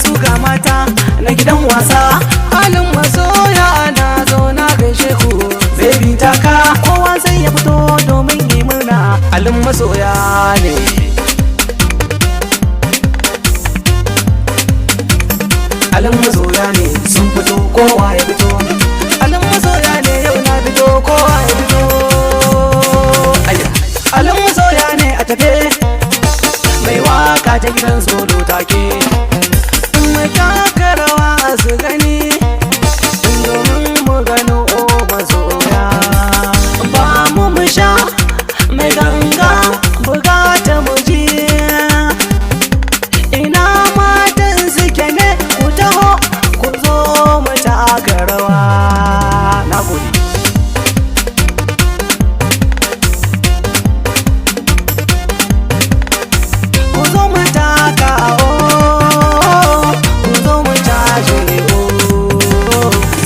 su ga mata na gidan wasa. Halin masoya na zo na gaishe ku. Baby taka kowa sai ya fito domin yi murna. Halin masoya ne. Halin masoya ne sun fito kowa ya fito. Halin masoya ne yau na fito kowa ya fito. Halin masoya ne a tafe. Mai waka ta gidan solo take. Mai taka rawa su gani domin mu gano masoya. Ba mu sha mai ganga bugata mu ji. Ina matan suke ne ku taho ku zo mu taka rawa. Na gode. Ku zo mu taka ku zo mu tashi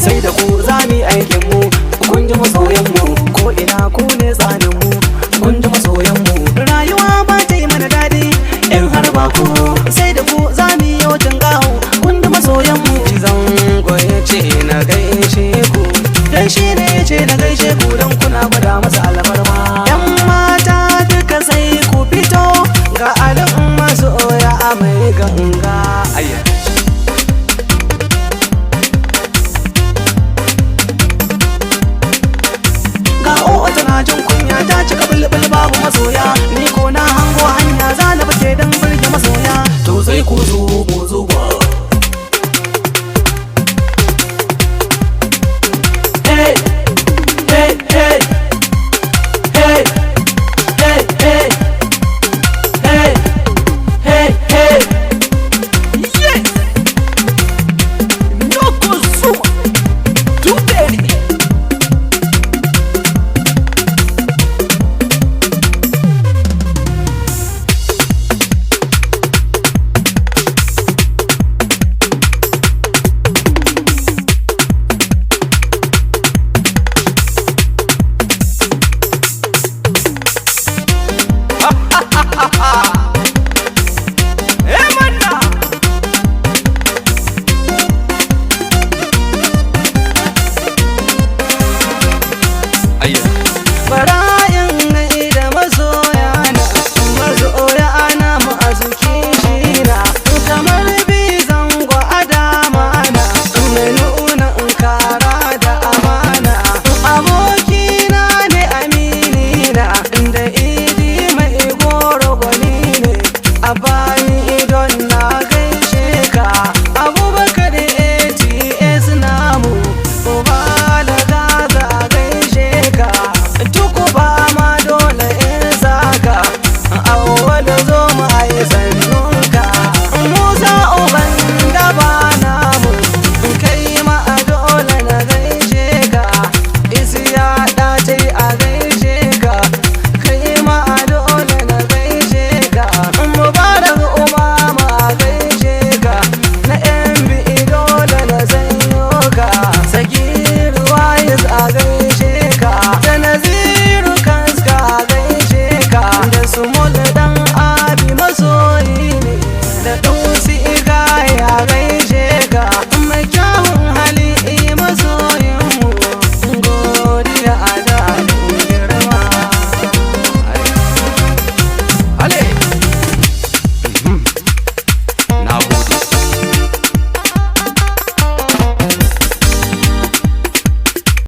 sai da ku za mu yi aikin mu. Kun ji masoyan mu ko ina ku ne tsanin mu. Kun ji masoyan mu rayuwa ba ta yi mana daɗi in har ba ku. Sai da ku za mu yi yautin gahu. Kun ji masoyan mu zango ya ce na gaishe ku. Dan shi ne ya ce na gaishe ku don kuna gwada masa alfarma. Yan mata duka sai ku fito ga alin masoya a mai ganga. Ga o'o tana jin kunya ta cika bulbul babu masoya. Ni ko na hango hanya za na fice don birge masoya. To sai ku zo mu zuba